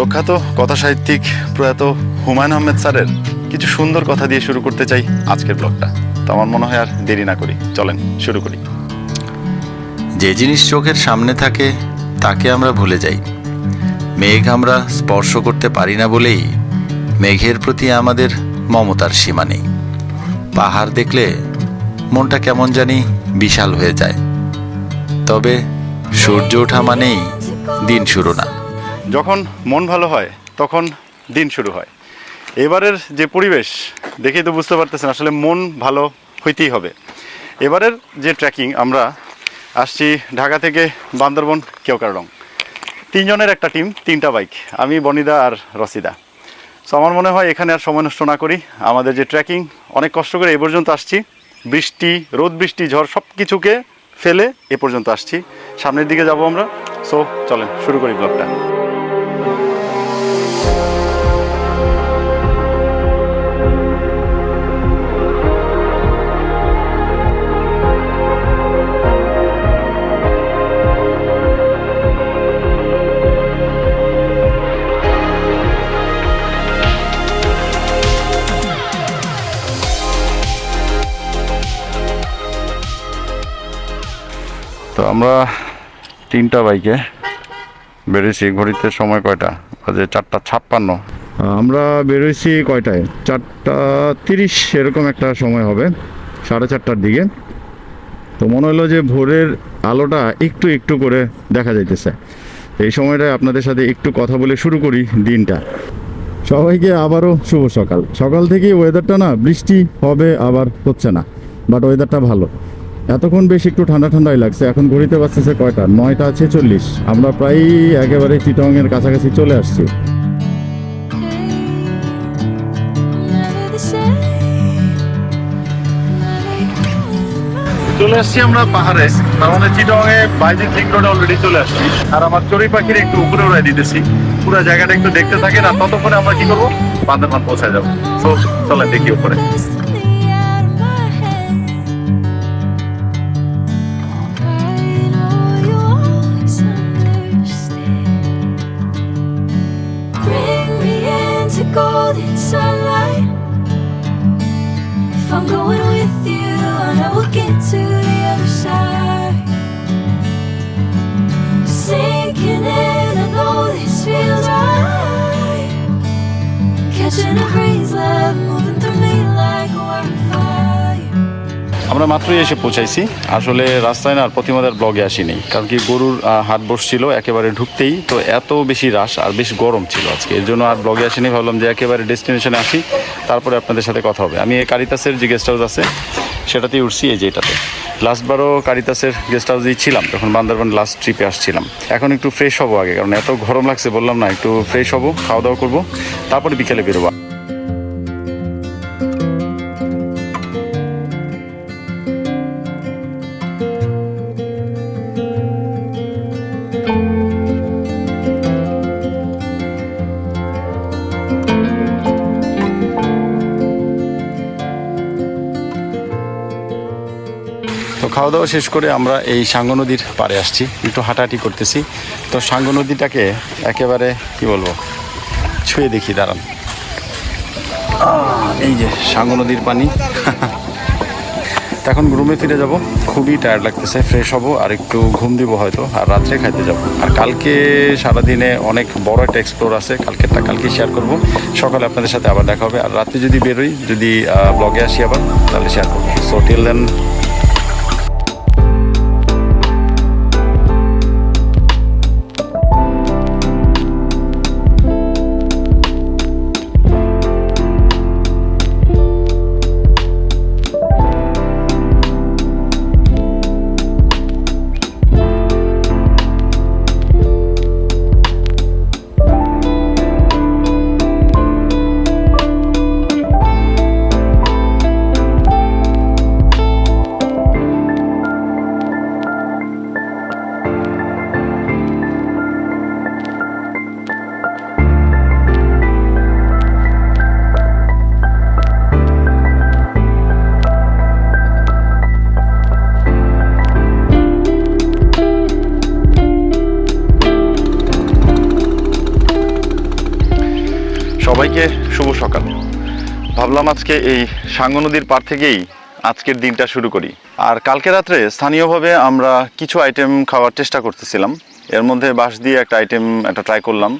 প্রখ্যাত কথাসাহিত্যিক প্রয়াত হুমায়ুন আহমেদ স্যারের কিছু সুন্দর কথা দিয়ে শুরু করতে চাই আজকের ব্লগটা। তো আমার মনে হয় আর দেরি না করি, চলেন শুরু করি। যে জিনিস চোখের সামনে থাকে তাকে আমরা ভুলে যাই। মেঘ আমরা স্পর্শ করতে পারি না বলেই মেঘের প্রতি আমাদের মমতার সীমা নেই। পাহাড় দেখলে মনটা কেমন জানি বিশাল হয়ে যায়। তবে সূর্য ওঠা মানেই দিন শুরু না। যখন মন ভালো হয় তখন দিন শুরু হয়। এবারের যে পরিবেশ দেখেই তো বুঝতে পারতেছেন আসলে মন ভালো হইতেই হবে। এবারের যে ট্রেকিং, আমরা আসছি ঢাকা থেকে বান্দরবন কেওক্রাডং। 3 জনের একটা টিম, 3টা বাইক, আমি, বনিদা আর রসিদা। সো আমার মনে হয় এখানে আর সময় নষ্ট না করি। আমাদের যে ট্রেকিং, অনেক কষ্ট করে এ পর্যন্ত আসছি, বৃষ্টি, রোদ, বৃষ্টি, ঝড় সব কিছুকে ফেলে এ পর্যন্ত আসছি। সামনের দিকে যাব আমরা। সো চলেন শুরু করি ব্লগটা। তো আমরা 3টা বাইকে বেরোইছি। ঘড়িতে সময় কয়টা বাজে? 4:56। আমরা বেরোইছি কয়টায়? 4:30 এরকম একটা সময় হবে, 4:30টার দিকে। তো মনে হলো যে ভোরের আলোটা একটু একটু করে দেখা যাইতেছে। এই সময়টায় আপনাদের সাথে একটু কথা বলে শুরু করি দিনটা। সবাইকে আবারও শুভ সকাল। সকাল থেকেই ওয়েদারটা না, বৃষ্টি হবে আবার হচ্ছে না, বাট ওয়েদারটা ভালো। এতক্ষণ বেশ একটু ঠান্ডা ঠান্ডাই লাগছে। এখন ঘড়িতে বাজতেছে কয়টা? 9:46। আমরা প্রায় একেবারে চিটাগংয়ের কাছাকাছি চলে আসছি। চলে আসছি আমরা পাহাড়ে, তার মানে চিটাগংয়ে বাইজিং লিংক রোডে অলরেডি চলে আসছি। আর আমার চড়ুই পাখির একটু উপরে উড়াই দিতেছি। পুরো জায়গাটা একটু দেখতে থাকেন, আর ততক্ষণে আমরা কি করবো? বান্দরবান পৌঁছায় যাবো। তো চলেন দেখি উপরে। Golden sunlight. If I'm going with you, I know we'll get to the other side. Sinking in, I know this feels right. Catching a breeze, love moving through me like a wildfire. আমরা মাত্রই এসে পৌঁছাইছি। আসলে রাস্তায় না প্রতিমাদের ব্লগে আসিনি, কারণ কি গরুর হাট বসছিল একেবারে ঢুকতেই। তো এত বেশি রাশ আর বেশ গরম ছিল আজকে, এর জন্য আর ব্লগে আসিনি। ভাবলাম যে একেবারে ডেস্টিনেশনে আসি, তারপরে আপনাদের সাথে কথা হবে। আমি কারিতাসের যে গেস্ট হাউস আছে সেটাতেই উঠছি, এই যে এটাতে। লাস্টবারও কারিতাসের গেস্ট হাউসেই ছিলাম যখন বান্দরবান লাস্ট ট্রিপে আসছিলাম। এখন একটু ফ্রেশ হবো আগে, কারণ এত গরম লাগছে, বললাম না, একটু ফ্রেশ হবো, খাওয়া দাওয়া করবো, তারপরে বিকেলে বেরোবো। তো খাওয়া দাওয়া শেষ করে আমরা এই সাঙ্গু নদীর পাড়ে আসছি, একটু হাঁটাহাঁটি করতেছি। তো সাঙ্গু নদীটাকে একেবারে কি বলবো, ছুঁয়ে দেখি, দাঁড়ান। এই যে সাঙ্গু নদীর পানি। এখন রুমে ফিরে যাব, খুবই টায়ার্ড লাগতেছে, ফ্রেশ হব আর একটু ঘুম দিব হয়তো, আর রাত্রে খাইতে যাব। আর কালকে সারাদিনে অনেক বড় একটা এক্সপ্লোর আছে, কালকে শেয়ার করব। সকালে আপনাদের সাথে আবার দেখা হবে, আর রাত্রে যদি বেরোই, যদি ব্লগে আসি আবার, তাহলে শেয়ার করবো। So till then. সবাইকে শুভ সকাল। ভাবলাম আজকে এই সাঙ্গ নদীর পাড় থেকেই আজকের দিনটা শুরু করি। আর কালকে রাত্রে স্থানীয়ভাবে আমরা কিছু আইটেম খাওয়ার চেষ্টা করতেছিলাম। এর মধ্যে বাঁশ দিয়ে একটা আইটেম ট্রাই করলাম,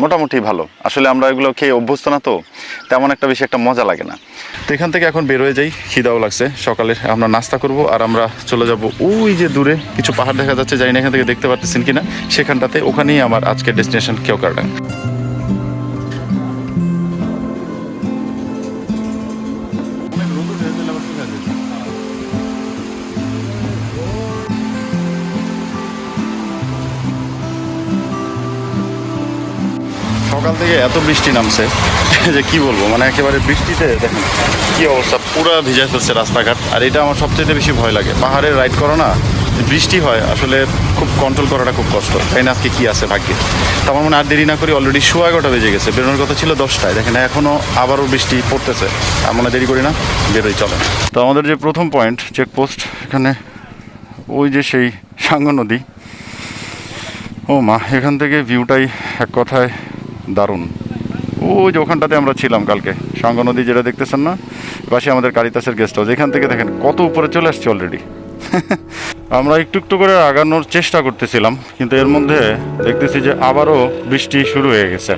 মোটামুটি ভালো। আসলে আমরা এগুলো খেয়ে অভ্যস্ত না, তো তেমন একটা বেশি একটা মজা লাগে না। তো এখান থেকে এখন বের হয়ে যাই, খিদাও লাগছে। সকালে আমরা নাস্তা করব আর আমরা চলে যাব ওই যে দূরে কিছু পাহাড় দেখা যাচ্ছে, জানি না এখান থেকে দেখতে পাচ্ছেন কিনা, সেখানটাতে। ওখানেই আমার আজকের ডেস্টিনেশন কেওক্রাডাঙ্গা। সকাল থেকে এত বৃষ্টি নামছে যে কি বলবো, মানে একেবারে বৃষ্টিতে দেখেন কি অবস্থা, পুরো ভিজায় ফেলছে রাস্তাঘাট। আর এটা আমার সবচেয়ে বেশি ভয় লাগে, পাহাড়ে রাইড করো না, বৃষ্টি হয় আসলে খুব কন্ট্রোল করাটা খুব কষ্ট। তাই না, আজকে কি আছে ভাগ্যে। তো আমার মনে আর দেরি না করি, অলরেডি 11:15 বেজে গেছে, বেরোনোর কথা ছিল 10টায়। দেখেন এখনও আবারও বৃষ্টি পড়তেছে। আর মনে দেরি করি না, বেরোই চলে। তো আমাদের যে প্রথম পয়েন্ট চেকপোস্ট, এখানে ওই যে সেই সাঙ্গ নদী। ও মা, এখান থেকে ভিউটাই এক কথায় দারুণ। ওই যে ওখানটাতে আমরা ছিলাম কালকে, সাঙ্গ নদী যেটা দেখতেছেন না, পাশে আমাদের কারিতাসের গেস্ট হাউস। এখান থেকে দেখেন কত উপরে চলে আসছে অলরেডি। আমরা একটু একটু করে আগানোর চেষ্টা করতেছিলাম, কিন্তু এর মধ্যে দেখতেছি যে আবারও বৃষ্টি শুরু হয়ে গেছে।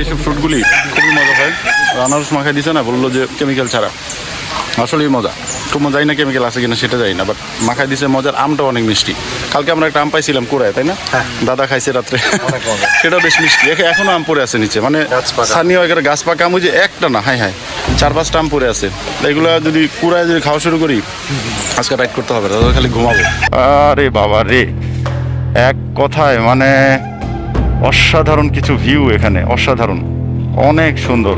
এইসব ফ্রুটগুলি খুবই মজা হয়। আনারস মাখাই দিছে না, বললো যে কেমিক্যাল ছাড়া, আসলেই মজা। খুব মজাই না, কেমিক্যাল আছে কিনা সেটা জানি না, বাট মাখাই দিছে মজার। আমটা অনেক মিষ্টি। কালকে আমরা একটা আম পাইছিলাম কুড়ায়, তাই না? দাদা খাইছে রাত্রে, সেটাও বেশ মিষ্টি। এখনো আম পড়ে আছে নিচে, মানে স্থানীয় এখানে গাছ পাকা আম, যে একটা না, হাই 4-5টা আম পড়ে আছে। এগুলো যদি কুড়ায় যদি খাওয়া শুরু করি, আজকে রাইড করতে হবে, দাদা খালি ঘুমাবো। আরে বাবা রে, এক কথায় মানে অসাধারণ কিছু ভিউ এখানে, অসাধারণ, অনেক সুন্দর।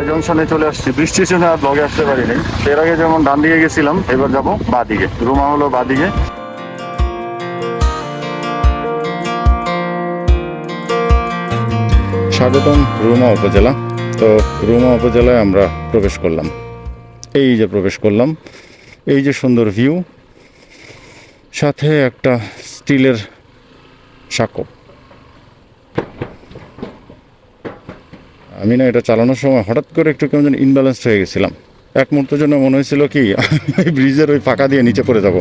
জংশনে চলে আসছি, বৃষ্টির জন্য আর ব্লগে আসতে পারিনি। এর আগে যেমন ডান দিকে গেছিলাম, এবার যাবো বা দিকে। রুমা হলো বা দিকে। স্বাগতম রুমা উপজেলা। তো রুমা উপজেলায় আমরা প্রবেশ করলাম, এই যে প্রবেশ করলাম, এই যে সুন্দর ভিউ, সাথে একটা স্টিলের সাঁকো। আমি না এটা চালানোর সময় হঠাৎ করে একটু কেমন যেন ইনব্যালেন্সড হয়ে গেছিলাম। এক মুহূর্তের জন্য মনে হয়েছিল কি আমি ব্রিজের ওই ফাঁকা দিয়ে নিচে পড়ে যাব।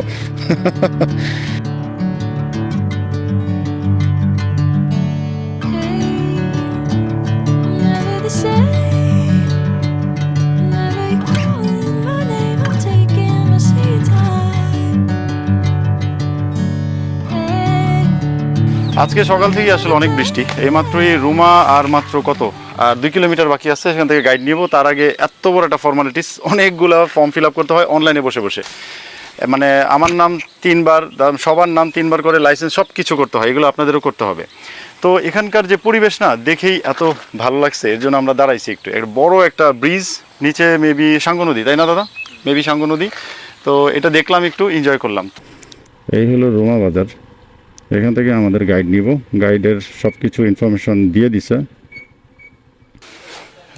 Never the same. Never you calling my name. I'm taking my sweet time. Hey. আজকে সকাল থেকে আসলে অনেক বৃষ্টি। এইমাত্রই রুমা আর মাত্র কত, আর 2 কিলোমিটার বাকি আছে, সেখান থেকে গাইড নিব। তার আগে এত বড় একটা ফর্মালিটিস, অনেকগুলো ফর্ম ফিল আপ করতে হয় অনলাইনে বসে বসে। মানে আমার নাম 3বার, সবার নাম 3বার করে, লাইসেন্স সব কিছু করতে হয়। এগুলো আপনাদেরও করতে হবে। তো এখানকার যে পরিবেশ না, দেখেই এত ভালো লাগছে, এর জন্য আমরা দাঁড়াইছি একটু। এর বড় একটা ব্রিজ, নিচে মেবি সাঙ্গ নদী, তাই না দাদা? মেবি সাঙ্গ নদী। তো এটা দেখলাম, একটু এনজয় করলাম। এই হলো রুমা বাজার। এখান থেকে আমাদের গাইড নিব, গাইডের সব কিছু ইনফরমেশন দিয়ে দিছে।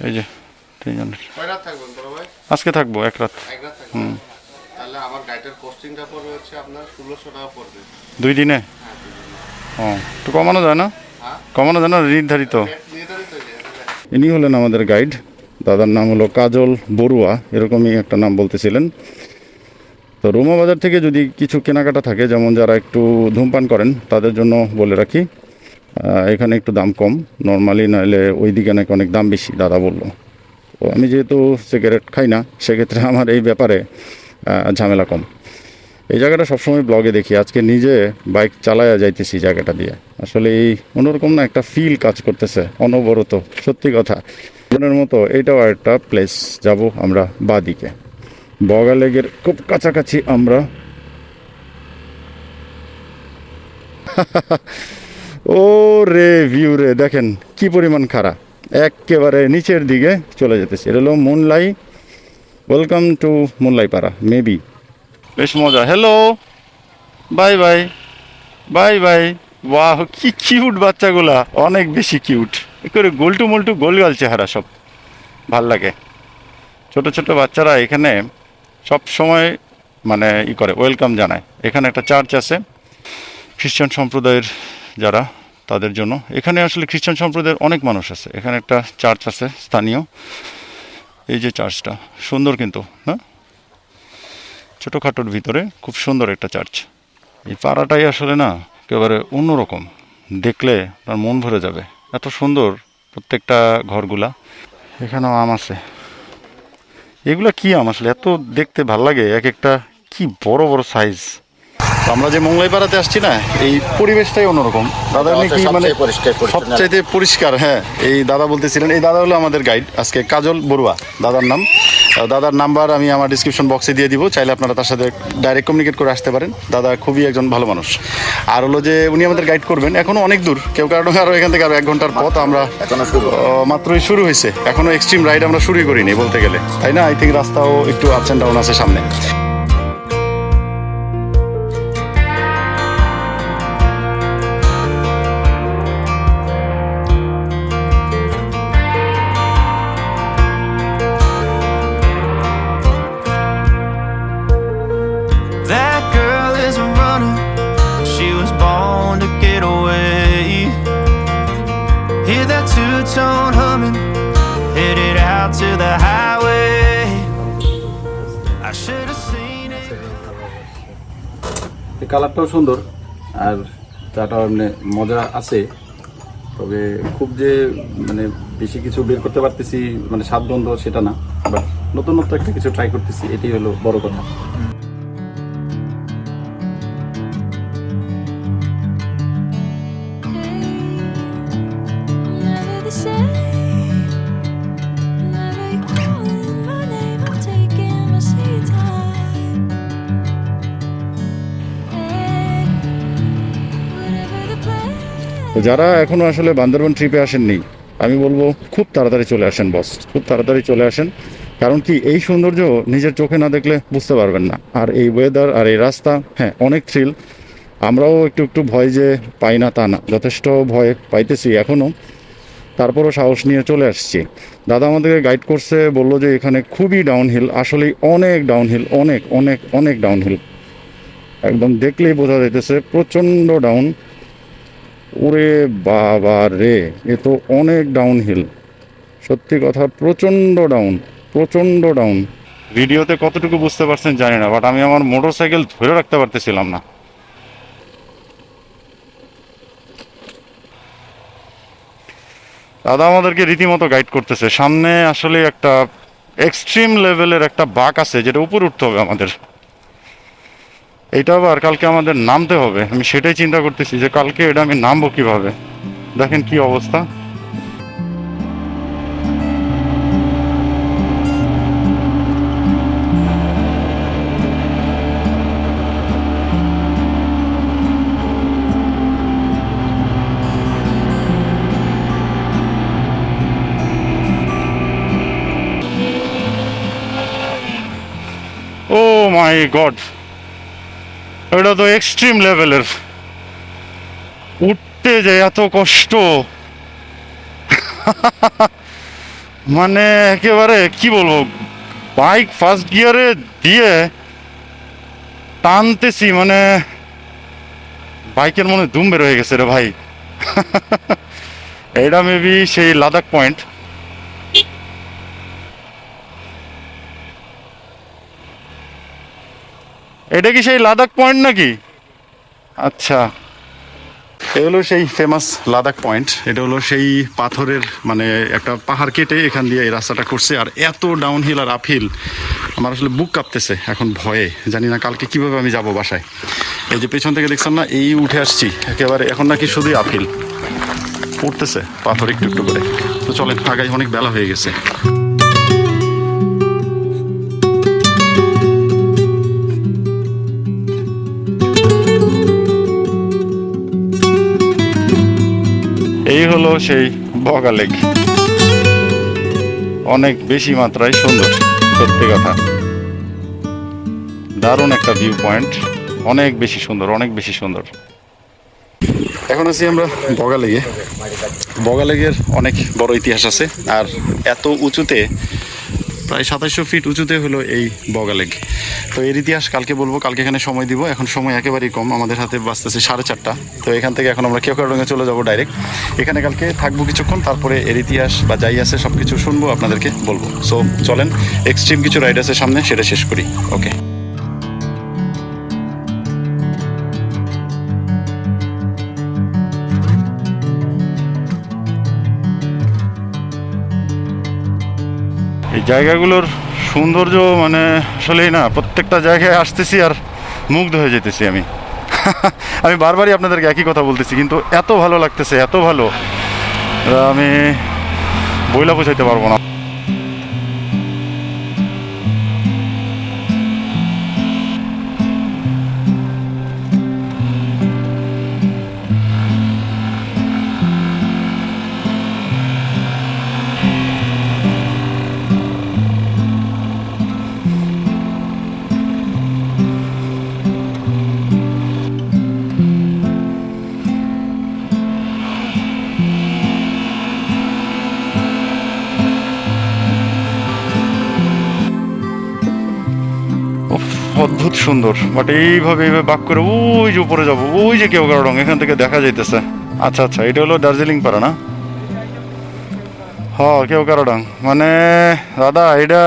এই যে 3 জনের। কয় রাত থাকবেন বড় ভাই? আজকে থাকবো 1 রাত। 1 রাত থাকবেন। তাহলে আমার গাইডের কস্টিংটা পড়বে হচ্ছে আপনার 1600 টাকা পড়বে। 2 দিনে? ও, একটু কমানো যায় না? কমানো যায় না? নির্ধারিত। নির্ধারিত যে ইনি হলেন আমাদের গাইড। দাদার নাম হলো কাজল বড়ুয়া, এরকমই একটা নাম বলতেছিলেন। তো রুমা বাজার থেকে যদি কিছু কেনাকাটা থাকে, যেমন যারা একটু ধূমপান করেন, তাদের জন্য বলে রাখি, এখানে একটু দাম কম নর্মালি, নাহলে ওই দিকে নাকি অনেক দাম বেশি দাদা বললো। তো আমি যেহেতু সিগারেট খাই না, সেক্ষেত্রে আমার এই ব্যাপারে ঝামেলা কম। এই জায়গাটা সবসময় ব্লগে দেখি, আজকে নিজে বাইক চালায়া যাইতেছি জায়গাটা দিয়ে। আসলে এই অন্যরকম না একটা ফিল কাজ করতেছে অনবরত, সত্যি কথা। এর মতো এইটাও একটা প্লেস, যাব আমরা বাদিকে, বগা লেগের খুব কাছাকাছি আমরা। ও রে ভিউ রে, দেখেন কি পরিমাণ খাড়া, একেবারে নিচের দিকে চলে যেতেছে। এটা হলো মুনলাই, ওয়েলকাম টু মুনলাই পাড়া মেবি। বেশ মজা। Hello, bye bye, bye bye. বাহ, কি কিউট বাচ্চাগুলা, অনেক বেশি কিউট, করে গোলটু মোলটু গোলগাল চেহারা, সব ভাল লাগে। ছোট ছোট বাচ্চারা এখানে সব সময় মানে করে ওয়েলকাম জানায়। এখানে একটা চার্চ আছে খ্রিস্টান সম্প্রদায়ের যারা, তাদের জন্য। এখানে আসলে খ্রিস্টান সম্প্রদায়ের অনেক মানুষ আছে। এখানে একটা চার্চ আছে স্থানীয়, এই যে চার্চটা সুন্দর কিন্তু, হ্যাঁ, ছোটোখাটোর ভিতরে খুব সুন্দর একটা চার্চ। এই পাড়াটাই আসলে না একেবারে অন্যরকম, দেখলে তার মন ভরে যাবে, এত সুন্দর প্রত্যেকটা ঘরগুলা। এখানেও আম আছে। এগুলা কি আম আসলে, এত দেখতে ভাল লাগে, এক একটা কি বড় বড় সাইজ। আমরা যে মোংলাই পাড়াতে আসছি না, এই পরিবেশটাই অন্যরকম। দাদা নাকি মানে সবচাইতে পরিষ্কার, হ্যাঁ। এই দাদা বলতেছিলেন, এই দাদা হলো আমাদের গাইড আজকে, কাজল বড়ুয়া দাদার নাম। দাদার নাম্বার আমি আমার ডিসক্রিপশন বক্সে দিয়ে দিব, চাইলে আপনারা তার সাথে ডাইরেক্ট কমিউনিকেট করে আসতে পারেন। দাদা খুবই একজন ভালো মানুষ। আর হলো যে উনি আমাদের গাইড করবেন, এখনও অনেক দূর, কেউ কারণ আরও এখান থেকে আরও 1 ঘন্টার পথ। আমরা মাত্রই শুরু হয়েছে, এখনও এক্সট্রিম রাইড আমরা শুরুই করিনি বলতে গেলে, তাই না? আই থিঙ্ক রাস্তাও একটু আপস অ্যান্ড ডাউন আছে সামনে। That girl is a runner, she was born to get away. Hear that two-tone humming, headed out to the highway. I should have seen it. এই কালারটাও সুন্দর আর চাটাও এমনি মজা আছে, তবে খুব যে মানে বেশি কিছু বের করতে পারতেছি মানে স্বাদগন্ধ সেটা না, বাট নতুনত্ব একটা কিছু ট্রাই করতেছি, এটাই হলো বড় কথা। Never the same. Never you calling my name, I'm taking my sweet time. Hey, whatever the plan. তো যারা এখনও আসলে বান্দরবান ট্রিপে আসেননি, আমি বলবো খুব তাড়াতাড়ি চলে আসেন বস, খুব তাড়াতাড়ি চলে আসেন। কারণ কি, এই সৌন্দর্য নিজের চোখে না দেখলে বুঝতে পারবেন না। আর এই ওয়েদার আর এই রাস্তা, হ্যাঁ, অনেক থ্রিল। আমরাও একটু একটু ভয় যে পাই না তা না, যথেষ্ট ভয় পাইতেছি এখনও, তারপরও সাহস নিয়ে চলে আসছি। দাদা আমাদেরকে গাইড করছে, বললো যে এখানে খুবই ডাউনহিল, আসলেই অনেক ডাউনহিল, অনেক অনেক অনেক ডাউনহিল। একদম দেখলেই বোঝা যাইতেছে প্রচণ্ড ডাউন। ওরে বাবা রে, এ তো অনেক ডাউনহিল, সত্যি কথা, প্রচণ্ড ডাউন, প্রচণ্ড ডাউন। ভিডিওতে কতটুকু বুঝতে পারছেন জানি না, বাট আমি আমার মোটর সাইকেল ধরে রাখতে পারতেছিলাম না। দাদা আমাদেরকে রীতিমতো গাইড করতেছে। সামনে আসলে একটা এক্সট্রিম লেভেলের একটা বাঁক আছে, যেটা উপরে উঠতে হবে আমাদের। এইটা আবার কালকে আমাদের নামতে হবে, আমি সেটাই চিন্তা করতেছি যে কালকে এটা আমি নামবো কিভাবে। দেখেন কি অবস্থা। ও মাই গড, এটা তো এক্সট্রিম লেভেলের, উঠতে যে এত কষ্ট, মানে একেবারে কি বলবো, বাইক ফার্স্ট গিয়ারে দিয়ে টানতেছি, মানে বাইকের মনে দুম বের হয়ে গেছে রে ভাই। এটা মেবি সেই লাদাখ পয়েন্ট। এটা কি সেই লাদাখ পয়েন্ট নাকি? আচ্ছা, এ হলো সেই ফেমাস লাদাখ পয়েন্ট। এটা হলো সেই পাথরের মানে একটা পাহাড় কেটে এখান দিয়ে এই রাস্তাটা করছে। আর এত ডাউনহিল আর আপহিল, আমার আসলে বুক কাঁপতেছে এখন ভয়ে, জানি না কালকে কিভাবে আমি যাব বাসায়। এই যে পেছন থেকে দেখছেন না, এই উঠে আসছি একেবারে, এখন নাকি শুধুই আপহিল, পড়তেছে পাথর একটু একটু করে। তো চলেন আগাই, অনেক বেলা হয়ে গেছে। এই হলো সেই বগা লেক, অনেক বেশি মাত্রায় সুন্দর, সত্যি কথা দারুণ একটা ভিউ পয়েন্ট, অনেক বেশি সুন্দর, অনেক বেশি সুন্দর। এখন আছি আমরা বগা লেগে। বগা লেগের অনেক বড় ইতিহাস আছে, আর এত উঁচুতে, প্রায় 2700 ফিট উঁচুতে হলো এই বগা লেক। তো এর ইতিহাস কালকে বলবো, কালকে এখানে সময় দিব। এখন সময় একেবারেই কম, আমাদের হাতে বাঁচতেছে 4:30। তো এখান থেকে এখন আমরা কেওক্রাডংয়ে চলে যাব ডাইরেক্ট। এখানে কালকে থাকবো কিছুক্ষণ, তারপরে এর ইতিহাস বা যাই আছে সব কিছু শুনবো, আপনাদেরকে বলবো। সো চলেন, এক্সট্রিম কিছু রাইড আছে সামনে, সেটা শেষ করি। ওকে, এই জায়গাগুলোর সৌন্দর্য মানে আসলেই না, প্রত্যেকটা জায়গায় আসতেছি আর মুগ্ধ হয়ে যেতেছি আমি। আমি বারবারই আপনাদেরকে একই কথা বলতেছি, কিন্তু এত ভালো লাগতেছে, এত ভালো, আমি বইলা বোঝাইতে পারবো না। অদ্ভুত সুন্দর, বাট এইভাবে বাক করে ওই যে উপরে যাবো, ওই যে কেওক্রাডং এখান থেকে দেখা যাইতেছে। আচ্ছা আচ্ছা, এটা হলো দার্জিলিং পাড়া না? হ্যাঁ, কেওক্রাডং মানে দাদা এটা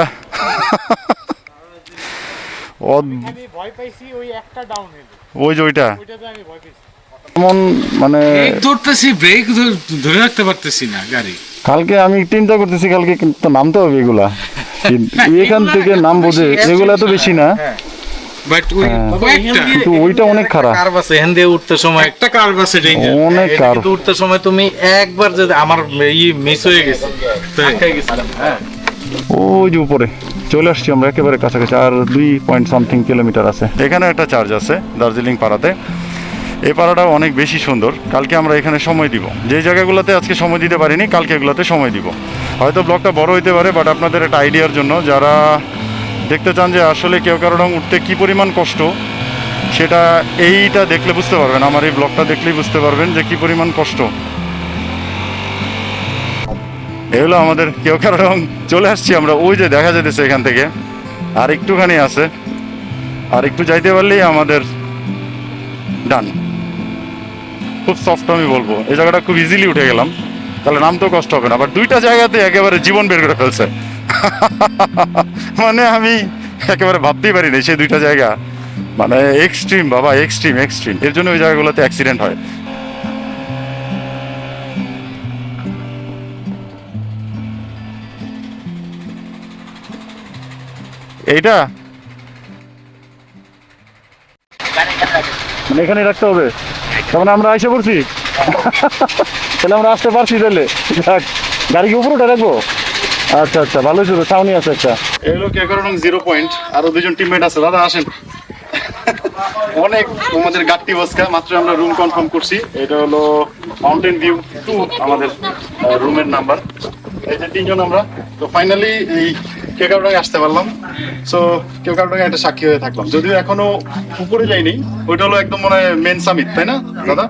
ওই যে ওইটা এমন মানে ধরতেছি, ব্রেক ধরে রাখতে পারতেছি না গাড়ি। কালকে আমি চিন্তা করতেছি, কালকে কিন্তু নামতে হবে এগুলা, এখান থেকে নামবো যে এগুলা তো বেশি না, বাট ওই কয়েকটা, কিন্তু ওইটা অনেক খারাপ। কার্ভ আছে, এখান দিয়ে উঠতে সময় একটা কার্ভ আছে, ডেঞ্জার অনেক কার কিন্তু উঠতে সময় তুমি একবার যদি আমার মিস হয়ে গেছে, আটকাই গেছিলাম। হ্যাঁ, ওই যে উপরে চলে আসছি আমরা, একেবারে কাছাকাছি, আর 2.something কিলোমিটার আছে। এখানে একটা চার্জ আছে দার্জিলিং পাড়াতে, এই পাড়াটাও অনেক বেশি সুন্দর। কালকে আমরা এখানে সময় দিব, যে জায়গাগুলোতে আজকে সময় দিতে পারিনি কালকে এগুলোতে সময় দিব। হয়তো ব্লগটা বড় হইতে পারে, বাট আপনাদের একটা আইডিয়ার জন্য, যারা দেখতে চান যে আসলে কেওক্রাডং উঠতে কী পরিমাণ কষ্ট, সেটা এইটা দেখলে বুঝতে পারবেন, আমার এই ব্লগটা দেখলেই বুঝতে পারবেন যে কী পরিমাণ কষ্ট। এগুলো আমাদের কেওক্রাডং চলে আসছি আমরা, ওই যে দেখা যেতেছে এখান থেকে, আর একটুখানি আছে, আর একটু যাইতে পারলেই আমাদের ডান। খুব সফট আমি বলবো, এই জায়গাটা খুব ইজিলি উঠে গেলাম, তাহলে নামতেও কষ্ট হবে না। বাট দুইটা জায়গাতে একেবারে জীবন বের করে ফেলছে, মানে আমি একেবারে ভাবতেই পারি না সেই দুইটা জায়গা, মানে এক্সট্রিম বাবা, এক্সট্রিম এক্সট্রিম। এর জন্য ওই জায়গাগুলোতে অ্যাক্সিডেন্ট হয়। এইটা মানে এখানে রাখতে হবে, তার মানে আমরা এসে পড়ছি, তাহলে আমরা আসতে পারছি। তাহলে গাড়ি কি উপরে উঠে রাখবো? আচ্ছা আচ্ছা, ভালো ছিল, ছাউনি আছে একটা। এগুলো কেওক্রাডং 0 পয়েন্ট, আরো দুজন টিমমেট আছে। দাদা আসেন, অনেক আমাদের গাট্টি বসকা, মাত্র আমরা রুম কনফার্ম করছি। এটা হলো মাউন্টেন ভিউ 2 আমাদের রুমের নাম্বার। এই যে 3 জন আমরা, তো ফাইনালি এই কেওক্রাডং আসতে পারলাম। সো কেওক্রাডং একটা সাক্ষী হয়ে থাকলাম, যদিও এখনো উপরে যাইনি। ওইটা হলো একদম মানে মেন সামিট, তাই না দাদা?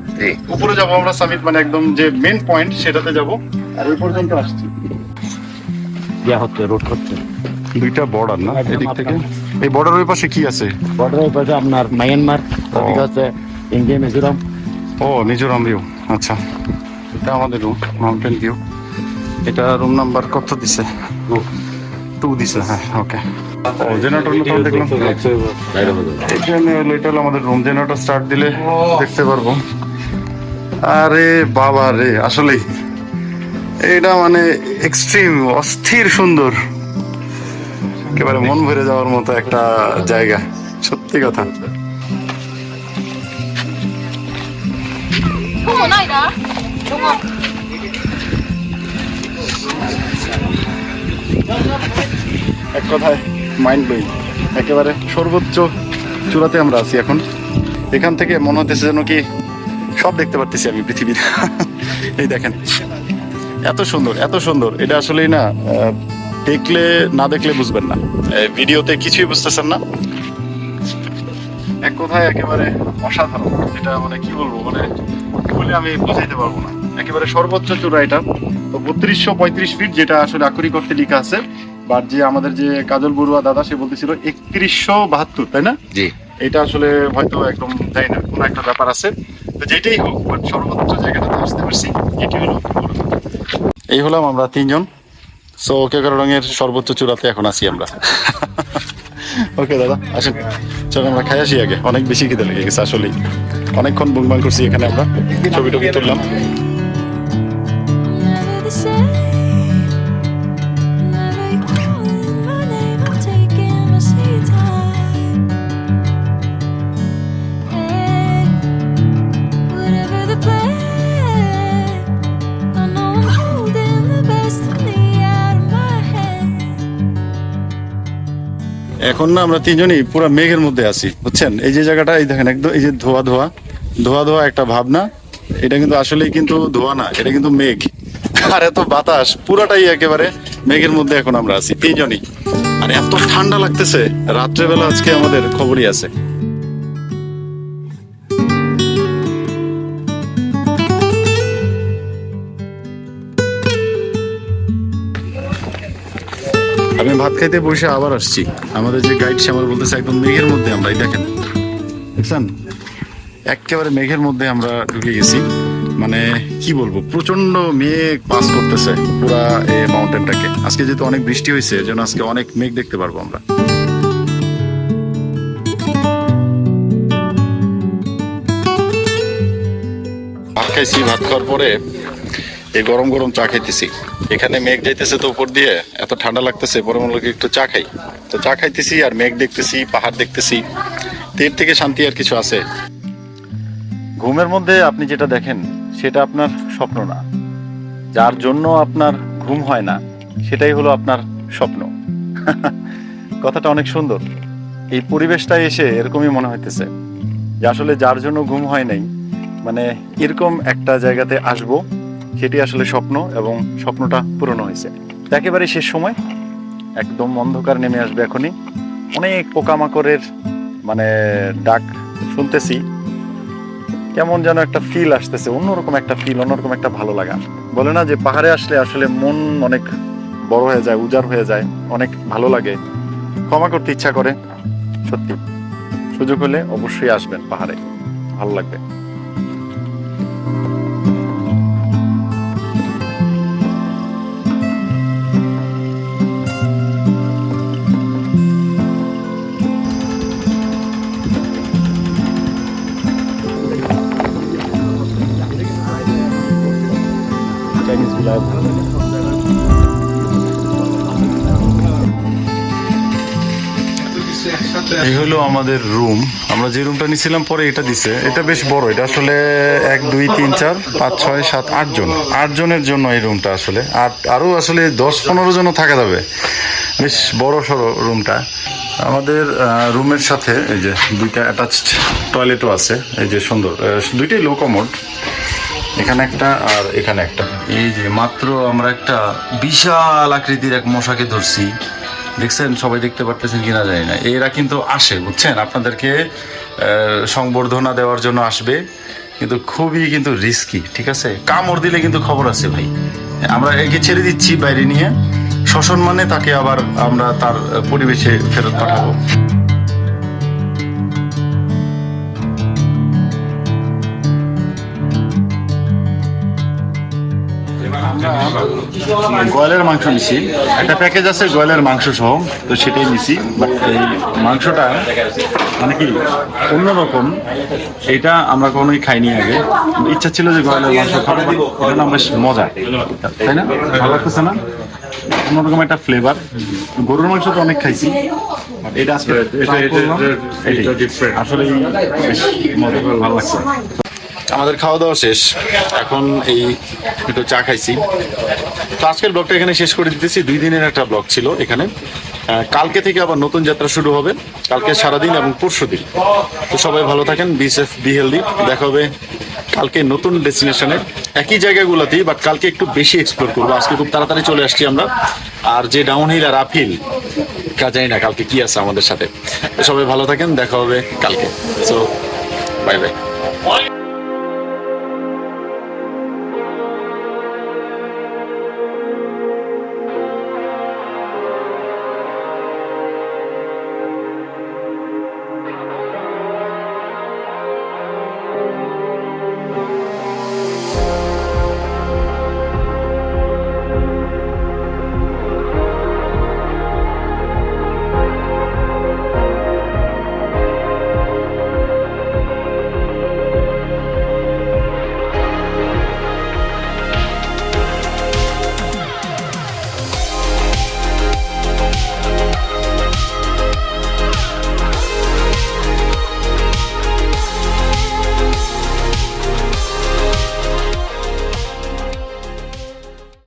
উপরে যাবো আমরা, সামিট মানে একদম যে মেন পয়েন্ট সেটাতে যাব। আর ওই পর্যন্ত আসছি, ইয়া হচ্ছে রোড হচ্ছে দুইটা বর্ডার না এদিক থেকে। এই বর্ডার ওই পাশে কি আছে? বর্ডারের পাশে আপনার মায়ানমার, ওদিকে হচ্ছে ইন্ডিয়া, মিজোরাম। ও, মিজোরাম ভিউ। আচ্ছা, এটা আমাদের রুম, মাউন্টেন ভিউ। এটা রুম নাম্বার কত দিছে? 2 দিছে। হ্যাঁ, ওকে। ও, জেনারেটর নতুন দেখলাম এখানে হলো, এটা হলো আমাদের রুম। জেনারেটর স্টার্ট দিলে দেখতে পারবো। আরে বাবা রে, আসলেই এটা মানে এক্সট্রিম অস্থির সুন্দর, একেবারে মন ভরে যাওয়ার মতো একটা জায়গা, সত্যি কথা। এক কথায় মাইন্ড ব্লোয়িং, একেবারে সর্বোচ্চ চূড়াতে আমরা আছি এখন। এখান থেকে মনে হতেছে যেন কি সব দেখতে পারতেছি আমি পৃথিবীতে। এই দেখেন এত সুন্দর, এত সুন্দর। এটা আসলেই না দেখলে না দেখলে বুঝবেন না, ভিডিওতে কিছুই বুঝতেছেন না। এক কথায় একেবারে অসাধারণ। এটা মানে কি বলবো, মানে বলে আমি বোঝাইতে পারবো না। একেবারে সর্বোচ্চ চূড়া এটা। তো 3235 ফিট, যেটা আসলে আক্ষরিক অর্থে লেখা আছে। বাট যে আমাদের যে কাজল বড়ুয়া দাদা, সে বলতেছিল 3172, তাই না? জি। এটা আসলে হয়তো একদম তাই না, কোনো একটা ব্যাপার আছে। তো যেটাই হোক, বাট সর্বোচ্চ জায়গাটাতে আসতে পারছি, এটি হলো বড় কথা। এই হলাম আমরা তিনজন। সো কেকাররঙের সর্বোচ্চ চূড়াতে এখন আছি আমরা। ওকে দাদা, আসেন চলো আমরা খাই আসি আগে। অনেক বেশি খিদে লেগে গেছে আসলেই, অনেকক্ষণ বুংবাং করছি এখানে আমরা, ছবি টবি তুললাম। Never the same. Never you calling my name, I'm taking my sweet time. Hey, whatever the plan, I know I'm holding the best of me out of my hand. এখন না আমরা তিনজনই পুরো মেঘের মধ্যে আছি, বুঝছেন? এই যে জায়গাটা, এই দেখেন একদম, এই যে ধোয়া ধোয়া ধোয়া ধোয়া একটা ভাবনা। এটা কিন্তু আসলেই কিন্তু ধোয়া না, এটা কিন্তু মেঘ। আর এত বাতাস, পুরাটাই একেবারে মেঘের মধ্যে এখন আমরা আছি তিনজনই। আর এত ঠান্ডা লাগতেছে, রাত্রেবেলা আজকে আমাদের খবরই আছে। আমি ভাত খাইতে বসে আবার আসছি। আমাদের যে গাইড, সে আমার বলতেছে একদম মেঘের মধ্যে আমরা। এই দেখেন, দেখছেন একেবারে মেঘের মধ্যে আমরা ঢুকে গেছি। মানে কি বলবো, প্রচন্ড মেঘ পাস করতেছে পুরা এই মাউন্টেনটাকে। আজকে যেহেতু অনেক বৃষ্টি হয়েছে, এজন্য আজকে অনেক মেঘ দেখতে পারবো আমরা। ভাত খাইছি, ভাত খাওয়ার পরে এই গরম গরম চা খাইতেছি। এখানে মেঘ যাইতেছে তো উপর দিয়ে, এত ঠান্ডা লাগতেছে, পরে মনে হলো একটু চা খাই। তো চা খাইতেছি আর মেঘ দেখতেছি, পাহাড় দেখতেছি। এর থেকে শান্তি আর কিছু আছে? ঘুমের মধ্যে আপনি যেটা দেখেন সেটা আপনার স্বপ্ন না, যার জন্য আপনার ঘুম হয় না সেটাই হলো আপনার স্বপ্ন। কথাটা অনেক সুন্দর। এই পরিবেশটায় এসে এরকমই মনে হইতেছে যে আসলে যার জন্য ঘুম হয় নাই, মানে এরকম একটা জায়গাতে আসবো, সেটি আসলে স্বপ্ন, এবং স্বপ্নটা পূরণ হয়েছে। একেবারে শেষ সময়, একদম অন্ধকার নেমে আসবে এখনই। অনেক পোকামাকড়ের মানে ডাক শুনতেছি, কেমন যেন একটা ফিল আসতেছে, অন্যরকম একটা ফিল, অন্যরকম একটা ভালো লাগা। বলে না যে পাহাড়ে আসলে আসলে মন অনেক বড় হয়ে যায়, উজাড় হয়ে যায়, অনেক ভালো লাগে, ক্ষমা করতে ইচ্ছা করে। সত্যি সুযোগ হলে অবশ্যই আসবেন পাহাড়ে, ভালো লাগবে। এই হলো আমাদের রুম। আমরা যে রুমটা নিয়েছিলাম পরে এটা দিছে, এটা বেশ বড়। এটা আসলে 1 2 3 4 5 6 7 8 জন, 8 জনের জন্য এই রুমটা আসলে। আর আরো আসলে 10-15 জনও থাকা যাবে, বেশ বড় সড়ো রুমটা। আমাদের রুমের সাথে এই যে দুইটা অ্যাটাচড টয়লেটও আছে। এই যে সুন্দর, দুইটাই লো কমোড, এখানে একটা আর এখানে একটা। এই যে মাত্র আমরা একটা বিশাল আকৃতির এক মশাকে ধরছি, দেখছেন? সবাই দেখতে পারতেছেন কিনা জানি না। এরা কিন্তু আসে, বুঝছেন, আপনাদেরকে সংবর্ধনা দেওয়ার জন্য আসবে, কিন্তু খুবই কিন্তু রিস্কি, ঠিক আছে? কামড় দিলে কিন্তু খবর আছে ভাই। আমরা একে ছেড়ে দিচ্ছি বাইরে নিয়ে, সসম্মানে তাকে আবার আমরা তার পরিবেশে ফেরত পাঠাবো। গয়লের মাংস নিছি, একটা প্যাকেজ আছে গয়লের মাংস সহ, তো সেটাই নিছি। বাট এই মাংসটা মানে কি অন্যরকম, এটা আমরা কখনোই খাইনি আগে। ইচ্ছা ছিল যে গয়লের মাংস খাবো, এটা না বেশ মজা, তাই না? ভালো লাগতেছে না? অন্যরকম একটা ফ্লেভার। গরুর মাংস তো অনেক খাইছি, এটা আসলে আসলে বেশ মজা, ভালো লাগছে। আমাদের খাওয়া দাওয়া শেষ, এখন এই একটু চা খাইছি। তো আজকের ব্লগটা এখানে শেষ করে দিতেছি। 2 দিনের একটা ব্লগ ছিল এখানে। কালকে থেকে আবার নতুন যাত্রা শুরু হবে, কালকে সারাদিন এবং পরশু দিন। তো সবাই ভালো থাকেন, বি সেফ, বি হেলদি। দেখা হবে কালকে নতুন ডেস্টিনেশনে একই জায়গাগুলোতেই, বাট কালকে একটু বেশি এক্সপ্লোর করবো। আজকে খুব তাড়াতাড়ি চলে আসছি আমরা। আর যে ডাউনহিল আর আপহিল জানি না কালকে কি আছে আমাদের সাথে। সবাই ভালো থাকেন, দেখা হবে কালকে। So bye bye.